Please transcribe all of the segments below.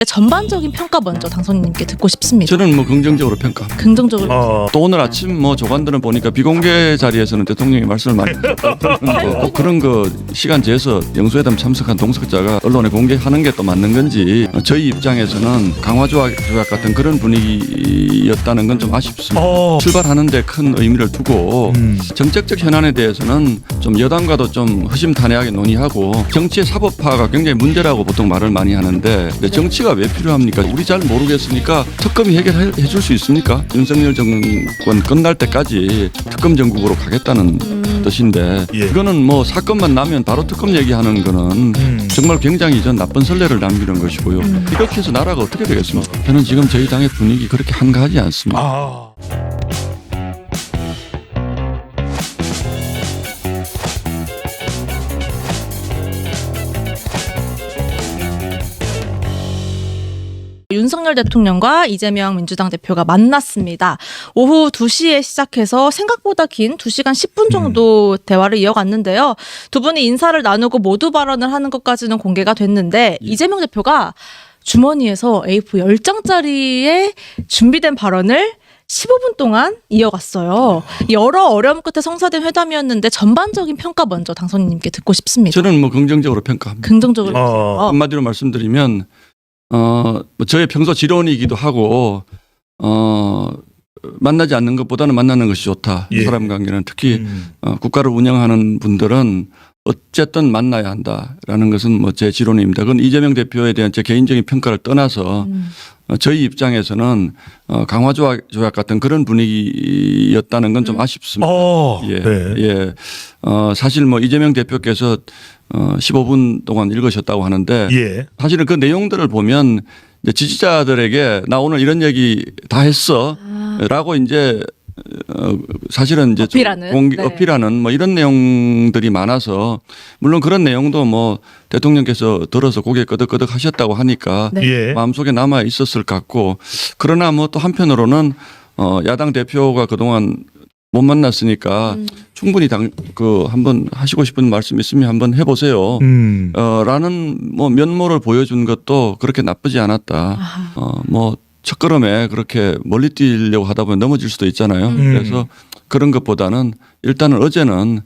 전반적인 평가 먼저 당선인님께 듣고 싶습니다. 저는 뭐 긍정적으로 평가합니다. 긍정적으로. 또 오늘 아침 뭐 조간들은 보니까 비공개 자리에서는 대통령이 말씀을 많이 하셨고 그런 거 시간 재서 영수회담 참석한 동석자가 언론에 공개하는 게 또 맞는 건지 저희 입장에서는 강화조약 같은 그런 분위기였다는 건 좀 아쉽습니다. 출발하는데 큰 의미를 두고 정책적 현안에 대해서는 좀 여당과도 좀 허심탄회하게 논의하고 정치의 사법화가 굉장히 문제라고 보통 말을 많이 하는데 정치가 왜 필요합니까? 우리 잘 모르겠으니까 특검이 해결해 줄 수 있습니까? 윤석열 정권 끝날 때까지 특검 정국으로 가겠다는 뜻인데 이거는 뭐 사건만 나면 바로 특검 얘기하는 거는 정말 굉장히 전 나쁜 선례를 남기는 것이고요. 이렇게 해서 나라가 어떻게 되겠습니까? 저는 지금 저희 당의 분위기 그렇게 한가하지 않습니다. 윤석열 대통령과 이재명 민주당 대표가 만났습니다. 오후 2시에 시작해서 생각보다 긴 2시간 10분 정도 대화를 이어갔는데요. 두 분이 인사를 나누고 모두 발언을 하는 것까지는 공개가 됐는데 이재명 대표가 주머니에서 A4 10장짜리에 준비된 발언을 15분 동안 이어갔어요. 여러 어려움 끝에 성사된 회담이었는데 전반적인 평가 먼저 당선인님께 듣고 싶습니다. 저는 뭐 긍정적으로 평가합니다. 긍정적으로. 한마디로 말씀드리면 뭐 저의 평소 지론이기도 하고 만나지 않는 것보다는 만나는 것이 좋다. 사람 관계는 특히 국가를 운영하는 분들은 어쨌든 만나야 한다라는 것은 뭐 제 지론입니다. 그건 이재명 대표에 대한 제 개인적인 평가를 떠나서 저희 입장에서는 강화조약 같은 그런 분위기였다는 건 좀 아쉽습니다. 사실 뭐 이재명 대표께서 15분 동안 읽으셨다고 하는데 사실은 그 내용들을 보면 이제 지지자들에게 나 오늘 이런 얘기 다 했어 라고 이제 사실은 이제 어필하는 뭐 이런 내용들이 많아서 물론 그런 내용도 뭐 대통령께서 들어서 고개 끄덕끄덕 하셨다고 하니까 마음속에 남아 있었을 것 같고 그러나 뭐 또 한편으로는 야당 대표가 그동안 못 만났으니까 충분히 한번 하시고 싶은 말씀 있으면 한번 해보세요. 라는 뭐 면모를 보여준 것도 그렇게 나쁘지 않았다. 뭐 첫걸음에 그렇게 멀리 뛰려고 하다 보면 넘어질 수도 있잖아요. 그래서 그런 것보다는 일단은 어제는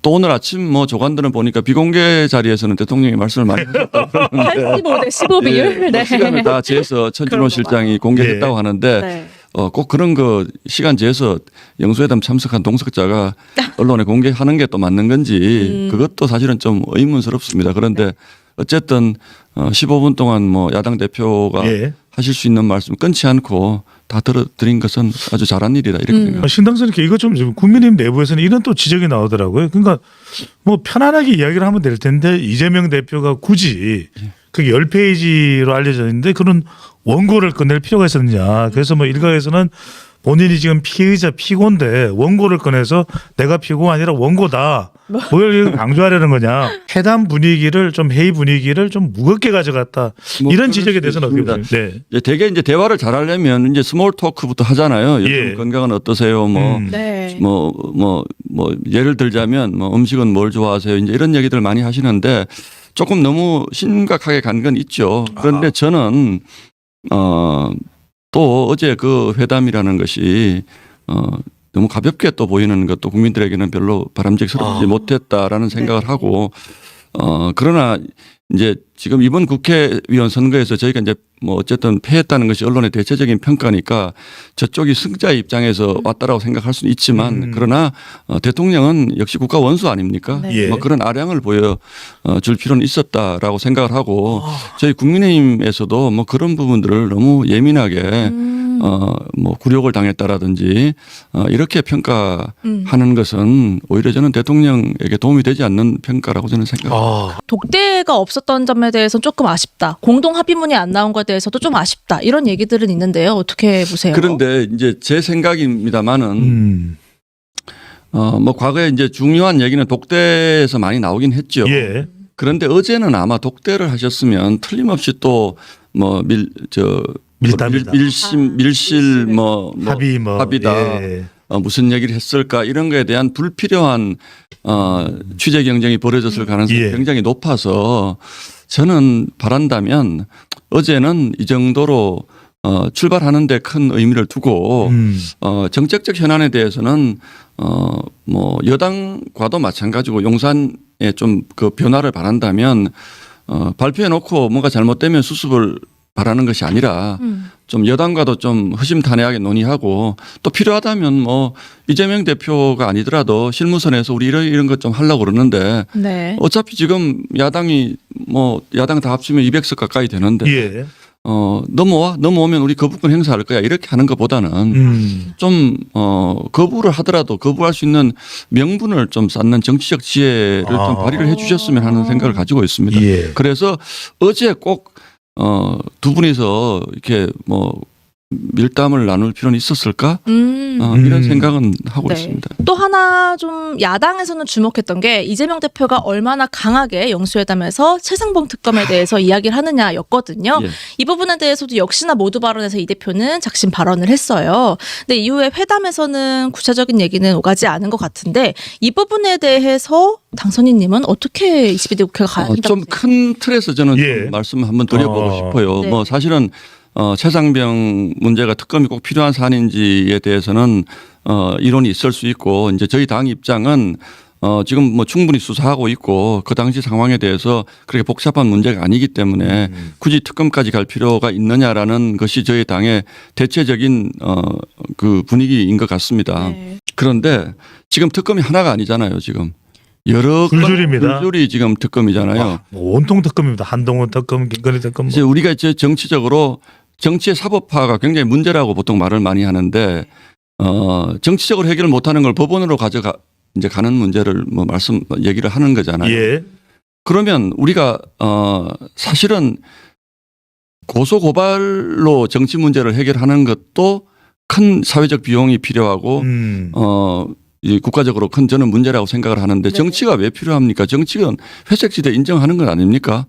또 오늘 아침 뭐 조간들은 보니까 비공개 자리에서는 대통령이 말씀을 많이 하셨다고 하는데 15대 15비율. 뭐 시간을 다 재서 천준호 실장이 공개했다고 하는데 꼭 그런 거 시간 재서 영수회담 참석한 동석자가 언론에 공개하는 게 또 맞는 건지 그것도 사실은 좀 의문스럽습니다. 그런데 어쨌든 15분 동안 뭐 야당 대표가 하실 수 있는 말씀 끊지 않고 다 들어드린 것은 아주 잘한 일이다 이렇게 생각합니다. 신당선님께 이거 좀 국민의힘 내부에서는 이런 또 지적이 나오더라고요. 그러니까 뭐 편안하게 이야기를 하면 될 텐데 이재명 대표가 굳이 그게 10페이지로 알려져 있는데 그런 원고를 꺼낼 필요가 있었느냐. 그래서 뭐 일각에서는 본인이 지금 피의자 피고인데 원고를 꺼내서 내가 피고가 아니라 원고다. 뭘 강조하려는 거냐. 회담 분위기를 좀 회의 분위기를 좀 무겁게 가져갔다. 뭐 이런 지적에 대해서는 어떻게 보세요? 되게 이제 대화를 잘하려면 이제 스몰 토크부터 하잖아요. 요즘 건강은 어떠세요? 뭐 예를 들자면 뭐 음식은 뭘 좋아하세요? 이제 이런 얘기들 많이 하시는데 조금 너무 심각하게 간 건 있죠. 그런데 저는 또 어제 그 회담이라는 것이 너무 가볍게 또 보이는 것도 국민들에게는 별로 바람직스럽지 못했다라는 생각을 하고 그러나 이제 지금 이번 국회의원 선거에서 저희가 이제 뭐 어쨌든 패했다는 것이 언론의 대체적인 평가니까 저쪽이 승자의 입장에서 왔다라고 생각할 수는 있지만 그러나 대통령은 역시 국가 원수 아닙니까? 뭐 그런 아량을 보여줄 필요는 있었다라고 생각을 하고 저희 국민의힘에서도 뭐 그런 부분들을 너무 예민하게 뭐 굴욕을 당했다라든지 이렇게 평가하는 것은 오히려 저는 대통령에게 도움이 되지 않는 평가라고 저는 생각합니다. 독대가 없었던 점에 대해서는 조금 아쉽다. 공동 합의문이 안 나온 것에 대해서도 좀 아쉽다. 이런 얘기들은 있는데요. 어떻게 보세요? 그런데 이제 제 생각입니다만은 뭐 과거에 이제 중요한 얘기는 독대에서 많이 나오긴 했죠. 그런데 어제는 아마 독대를 하셨으면 틀림없이 또 뭐 밀실 뭐 합의다. 무슨 얘기를 했을까 이런 거에 대한 불필요한 취재 경쟁이 벌어졌을 가능성이 굉장히 높아서 저는 바란다면 어제는 이 정도로 출발하는 데 큰 의미를 두고 정책적 현안에 대해서는 뭐 여당과도 마찬가지고 용산에 좀 그 변화를 바란다면 발표해 놓고 뭔가 잘못되면 수습을 바라는 것이 아니라 좀 여당과도 좀 허심탄회하게 논의하고 또 필요하다면 뭐 이재명 대표가 아니더라도 실무선에서 우리 이런 것 좀 하려고 그러는데 네. 어차피 지금 야당이 뭐 야당 다 합치면 200석 가까이 되는데 예. 넘어오면 우리 거부권 행사할 거야 이렇게 하는 것보다는 좀 거부를 하더라도 거부할 수 있는 명분을 좀 쌓는 정치적 지혜를 좀 발휘를 해 주셨으면 하는 생각을 가지고 있습니다. 예. 그래서 어제 꼭 두 분이서 이렇게 뭐 밀담을 나눌 필요는 있었을까? 이런 생각은 하고 네. 있습니다. 또 하나 좀 야당에서는 주목했던 게 이재명 대표가 얼마나 강하게 영수회담에서 최상봉 특검에 대해서 이야기를 하느냐였거든요. 예. 이 부분에 대해서도 역시나 모두 발언에서 이 대표는 작심 발언을 했어요. 근데 이후에 회담에서는 구체적인 얘기는 오가지 않은 것 같은데 이 부분에 대해서 당선인님은 어떻게 22대 국회가 가야 된다고 좀 큰 틀에서 저는 예. 좀 말씀 한번 드려보고 싶어요. 네. 뭐 사실은 최상병 문제가 특검이 꼭 필요한 사안인지에 대해서는 이론이 있을 수 있고 이제 저희 당 입장은 지금 뭐 충분히 수사하고 있고 그 당시 상황에 대해서 그렇게 복잡한 문제가 아니기 때문에 굳이 특검까지 갈 필요가 있느냐라는 것이 저희 당의 대체적인 그 분위기인 것 같습니다. 네. 그런데 지금 특검이 하나가 아니잖아요. 지금 여러 줄줄입니다. 줄줄이 지금 특검이잖아요. 뭐 온통 특검입니다. 한동훈 특검, 김건희 특검. 이제 우리가 이제 정치적으로 정치의 사법화가 굉장히 문제라고 보통 말을 많이 하는데 정치적으로 해결을 못하는 걸 법원으로 이제 가는 문제를 뭐 얘기를 하는 거잖아요. 예. 그러면 우리가 사실은 고소 고발로 정치 문제를 해결하는 것도 큰 사회적 비용이 필요하고 이 국가적으로 큰 저는 문제라고 생각을 하는데 네. 정치가 왜 필요합니까? 정치는 회색지대 인정하는 건 아닙니까?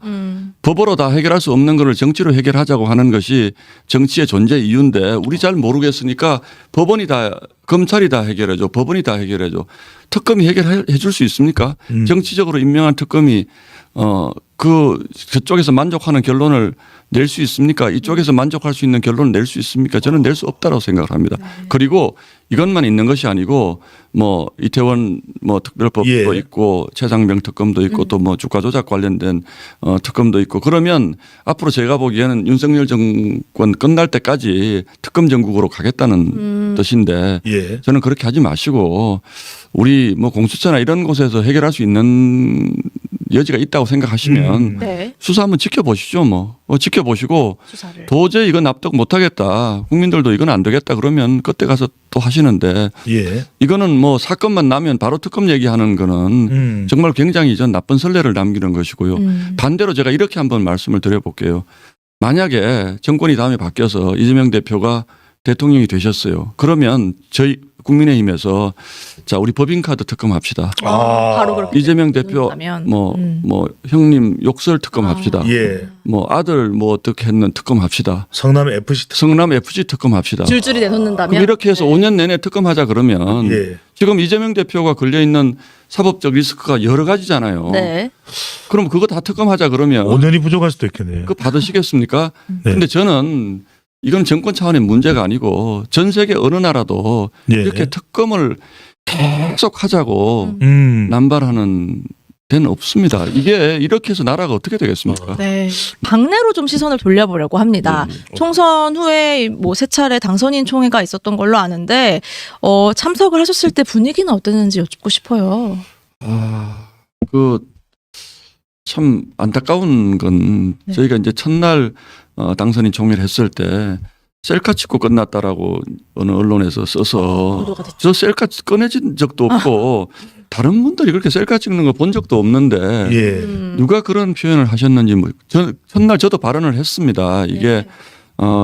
법으로 다 해결할 수 없는 것을 정치로 해결하자고 하는 것이 정치의 존재 이유인데 우리 잘 모르겠으니까 법원이 다 검찰이 다 해결해줘. 법원이 다 해결해줘. 특검이 해결해 줄 수 있습니까? 정치적으로 임명한 특검이 그쪽에서 만족하는 결론을 낼 수 있습니까? 이쪽에서 만족할 수 있는 결론을 낼 수 있습니까? 저는 낼 수 없다고 생각을 합니다. 그리고 이것만 있는 것이 아니고 뭐 이태원 뭐 특별법도 예. 있고 최상병 특검도 있고 또 뭐 주가 조작 관련된 특검도 있고 그러면 앞으로 제가 보기에는 윤석열 정권 끝날 때까지 특검 정국으로 가겠다는 뜻인데 예. 저는 그렇게 하지 마시고 우리 뭐 공수처나 이런 곳에서 해결할 수 있는 여지가 있다고 생각하시면 네. 수사 한번 지켜보시죠. 뭐 지켜보시고 수사를. 도저히 이건 납득 못하겠다. 국민들도 이건 안 되겠다. 그러면 그때 가서 또 하시는데 예. 이거는 뭐 사건만 나면 바로 특검 얘기하는 거는 정말 굉장히 전 나쁜 선례를 남기는 것이고요. 반대로 제가 이렇게 한번 말씀을 드려볼게요. 만약에 정권이 다음에 바뀌어서 이재명 대표가 대통령이 되셨어요. 그러면 저희 국민의힘에서 자 우리 법인카드 특검합시다. 바로 그렇게 이재명 대표 된다면. 뭐 형님 욕설 특검합시다. 예. 뭐 아들 뭐 어떻게 했는 특검합시다. 성남 FC 특검. 성남 FG 특검합시다. 줄줄이 내놓는다면 그럼 이렇게 해서 5년 내내 특검하자 그러면 예. 지금 이재명 대표가 걸려 있는 사법적 리스크가 여러 가지잖아요. 네. 그럼 그거 다 특검하자 그러면 5년이 부족할 수도 있겠네요. 그거 받으시겠습니까? 네. 근데 저는 이건 정권 차원의 문제가 아니고 전 세계 어느 나라도 예. 이렇게 특검을 계속 하자고 남발하는 데는 없습니다. 이게 이렇게 해서 나라가 어떻게 되겠습니까? 네. 당내로 좀 시선을 돌려보려고 합니다. 총선 후에 뭐 세 차례 당선인 총회가 있었던 걸로 아는데 참석을 하셨을 때 분위기는 어땠는지 여쭙고 싶어요. 참 안타까운 건 네. 저희가 이제 첫날 당선인 총회를 했을 때 셀카 찍고 끝났다라고 어느 언론에서 써서 보도가 됐죠. 저 셀카 꺼내진 적도 없고 다른 분들이 그렇게 셀카 찍는 거 본 적도 없는데 예. 누가 그런 표현을 하셨는지 뭐 첫날 저도 발언을 했습니다. 이게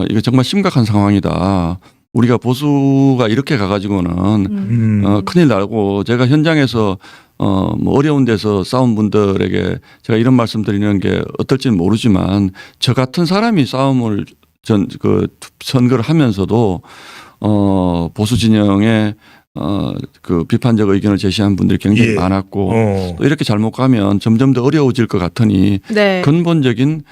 이거 정말 심각한 상황이다. 우리가 보수가 이렇게 가가지고는 큰일 나고 제가 현장에서 뭐 어려운 데서 싸운 분들에게 제가 이런 말씀 드리는 게 어떨지는 모르지만 저 같은 사람이 싸움을 선거를 하면서도 보수 진영의 그 비판적 의견을 제시한 분들이 굉장히 예. 많았고 또 이렇게 잘못 가면 점점 더 어려워질 것 같으니 네. 근본적인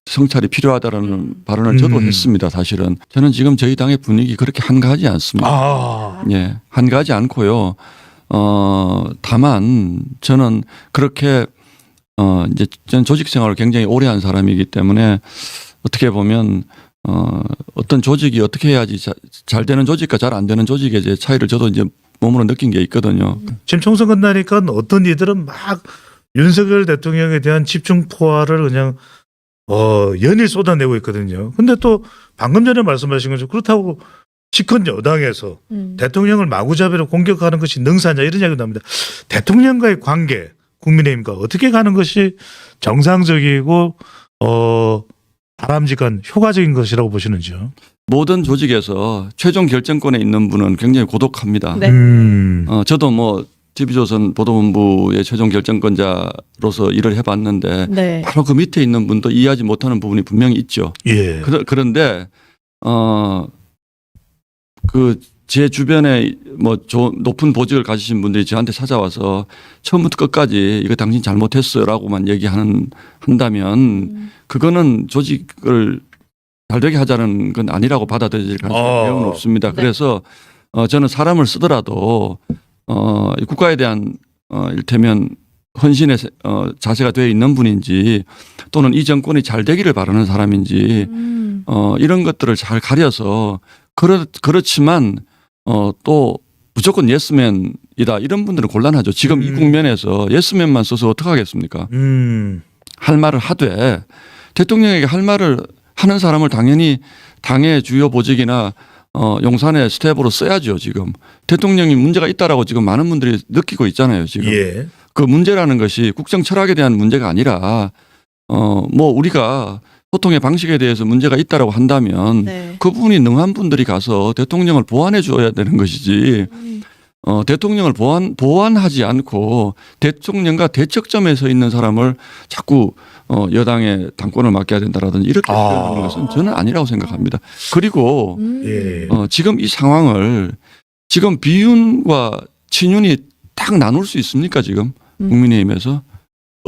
성찰이 필요하다라는 발언을 저도 했습니다. 사실은 저는 지금 저희 당의 분위기 그렇게 한가하지 않습니다. 아. 예, 한가하지 않고요. 다만 저는 그렇게 이제 저는 조직 생활을 굉장히 오래 한 사람이기 때문에 어떻게 보면 어떤 조직이 어떻게 해야지 잘 되는 조직과 잘 안 되는 조직의 이제 차이를 저도 이제 몸으로 느낀 게 있거든요. 지금 총선 끝나니까 어떤 이들은 막 윤석열 대통령에 대한 집중 포화를 그냥 연일 쏟아내고 있거든요. 근데 또 방금 전에 말씀하신 것처럼 그렇다고 집권 여당에서 대통령을 마구잡이로 공격하는 것이 능사냐 이런 이야기도 나옵니다. 대통령과의 관계 국민의힘과 어떻게 가는 것이 정상적이고 바람직한 효과적인 것이라고 보시는지요? 모든 조직에서 최종 결정권에 있는 분은 굉장히 고독합니다. 네. 저도 뭐 TV조선 보도본부의 최종 결정권자로서 일을 해봤는데 네. 바로 그 밑에 있는 분도 이해하지 못하는 부분이 분명히 있죠. 예. 그런데 그 제 주변에 뭐 높은 보직을 가지신 분들이 저한테 찾아와서 처음부터 끝까지 이거 당신 잘못했어요라고만 한다면 그거는 조직을 잘 되게 하자는 건 아니라고 받아들일 가능성이 매우 높습니다. 네. 그래서 저는 사람을 쓰더라도 이 국가에 대한 일테면 헌신의 자세가 되어 있는 분인지 또는 이 정권이 잘 되기를 바라는 사람인지 이런 것들을 잘 가려서 그렇지만 또 무조건 예스맨이다 이런 분들은 곤란하죠. 지금 이 국면에서 예스맨만 써서 어떡하겠습니까? 할 말을 하되 대통령에게 할 말을 하는 사람을 당연히 당의 주요 보직이나 용산의 스텝으로 써야죠. 지금 대통령이 문제가 있다라고 지금 많은 분들이 느끼고 있잖아요. 지금 예. 그 문제라는 것이 국정 철학에 대한 문제가 아니라 뭐 우리가 소통의 방식에 대해서 문제가 있다라고 한다면 네. 그 부분이 능한 분들이 가서 대통령을 보완해 줘야 되는 것이지 대통령을 보완하지 않고 대통령과 대척점에 서 있는 사람을 자꾸 여당의 당권을 맡겨야 된다라든지 이렇게 표현하는 것은 저는 아니라고 생각합니다. 그리고 예. 지금 이 상황을 지금 비윤과 친윤이 딱 나눌 수 있습니까 지금 국민의힘에서?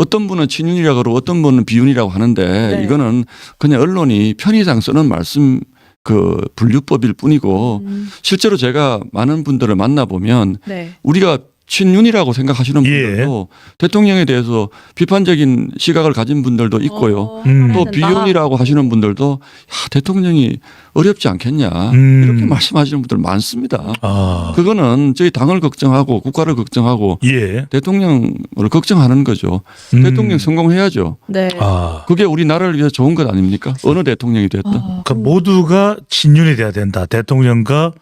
어떤 분은 친윤이라고 그러고 어떤 분은 비윤이라고 하는데 네. 이거는 그냥 언론이 편의상 쓰는 말씀 그 분류법일 뿐이고 실제로 제가 많은 분들을 만나보면 네. 우리가 친윤이라고 생각하시는 예. 분들도 대통령에 대해서 비판적인 시각을 가진 분들도 있고요. 또 비윤이라고 하시는 분들도 대통령이 어렵지 않겠냐 이렇게 말씀하시는 분들 많습니다. 그거는 저희 당을 걱정하고 국가를 걱정하고 예. 대통령을 걱정하는 거죠. 대통령 성공해야죠. 네. 그게 우리 나라를 위해서 좋은 것 아닙니까? 어느 대통령이 됐든. 그러니까 모두가 친윤이 돼야 된다. 대통령과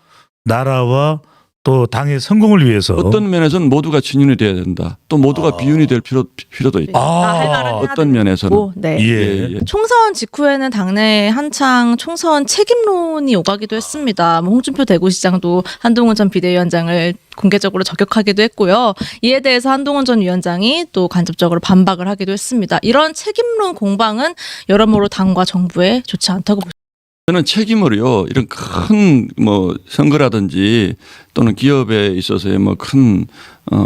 나라와 또 당의 성공을 위해서 어떤 면에서는 모두가 친윤이 돼야 된다. 또 모두가 비윤이 될 필요도 있다. 할 말은 해야 어떤 면에서는. 네. 예. 총선 직후에는 당내에 한창 총선 책임론이 오가기도 했습니다. 뭐 홍준표 대구시장도 한동훈 전 비대위원장을 공개적으로 저격하기도 했고요. 이에 대해서 한동훈 전 위원장이 또 간접적으로 반박을 하기도 했습니다. 이런 책임론 공방은 여러모로 당과 정부에 좋지 않다고 보십니다. 저는 책임을요 이런 큰 뭐 선거라든지 또는 기업에 있어서의 뭐 큰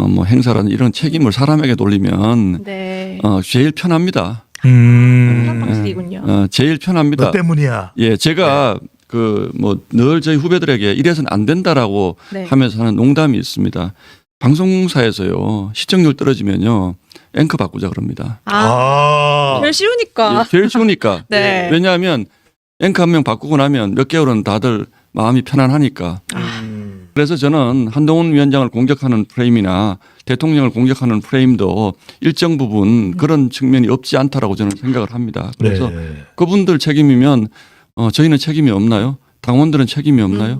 뭐 행사라든지 이런 책임을 사람에게 돌리면 네. 제일 편합니다. 그런 방식이군요. 제일 편합니다. 너 때문이야. 예, 제가 그 뭐 늘 저희 후배들에게 이래서는 안 된다라고 네. 하면서 하는 농담이 있습니다. 방송사에서요 시청률 떨어지면요 앵커 바꾸자 그럽니다. 제일 쉬우니까. 예, 제일 쉬우니까. 네. 왜냐하면 앵커 한 명 바꾸고 나면 몇 개월은 다들 마음이 편안하니까. 그래서 저는 한동훈 위원장을 공격하는 프레임이나 대통령을 공격하는 프레임도 일정 부분 그런 측면이 없지 않다라고 저는 생각을 합니다. 그래서 그분들 책임이면 저희는 책임이 없나요? 당원들은 책임이 없나요?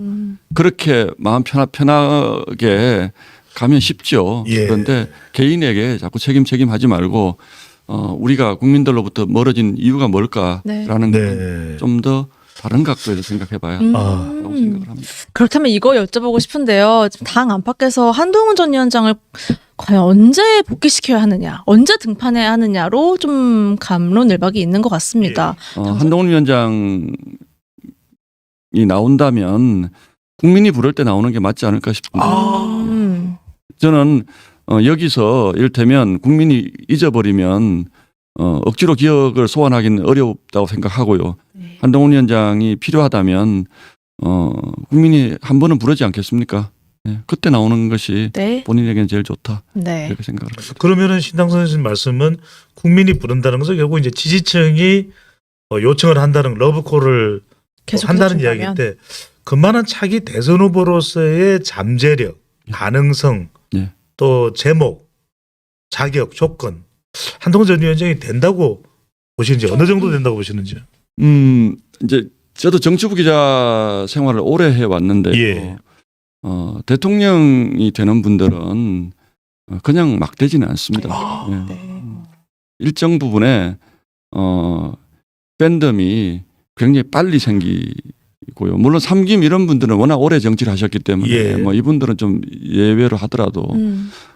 그렇게 마음 편하게 가면 쉽죠. 예. 그런데 개인에게 자꾸 책임하지 말고 우리가 국민들로부터 멀어진 이유가 뭘까라는 네. 좀 더 다른 각도에서 생각해봐야 한다고 생각을 합니다. 그렇다면 이거 여쭤보고 싶은데요. 지금 당 안팎에서 한동훈 전 위원장을 과연 언제 복귀시켜야 하느냐, 언제 등판해야 하느냐로 좀 갑론을박이 있는 것 같습니다. 한동훈 위원장이 나온다면 국민이 부를 때 나오는 게 맞지 않을까 싶은데 저는 여기서 이를테면 국민이 잊어버리면 억지로 기억을 소환하기는 어렵다고 생각하고요. 한동훈 위원장이 필요하다면 국민이 한 번은 부르지 않겠습니까? 네, 그때 나오는 것이 네. 본인에게는 제일 좋다. 네. 이렇게 생각을 합니다. 그러면은 신당선 선생님 말씀은 국민이 부른다는 것은 결국 이제 지지층이 요청을 한다는 러브콜을 계속 한다는 해준다면? 이야기인데 그만한 차기 대선 후보로서의 잠재력, 가능성, 예. 또 제목, 자격, 조건 한동훈 전 위원장이 된다고 보시는지 어느 정도 된다고 보시는지. 이제 저도 정치부 기자 생활을 오래 해왔는데요. 예. 대통령이 되는 분들은 그냥 막 되지는 않습니다. 예. 네. 일정 부분에 팬덤이 굉장히 빨리 생기고요. 물론 삼김 이런 분들은 워낙 오래 정치를 하셨기 때문에 예. 뭐 이분들은 좀 예외로 하더라도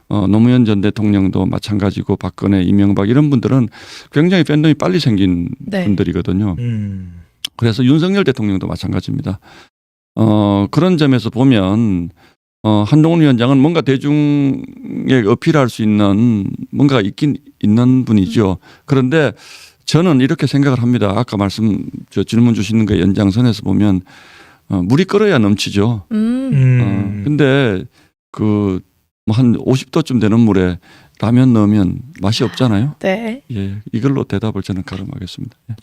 노무현 전 대통령도 마찬가지고 박근혜, 이명박 이런 분들은 굉장히 팬덤이 빨리 생긴 네. 분들이거든요. 그래서 윤석열 대통령도 마찬가지입니다. 그런 점에서 보면 한동훈 위원장은 뭔가 대중에 어필할 수 있는 뭔가가 있긴 있는 분이죠. 그런데 저는 이렇게 생각을 합니다. 아까 질문 주시는 거 연장선에서 보면 물이 끓어야 넘치죠. 근데 한 50도쯤 되는 물에 라면 넣으면 맛이 없잖아요. 네. 예, 이걸로 대답을 저는 가름하겠습니다. 예.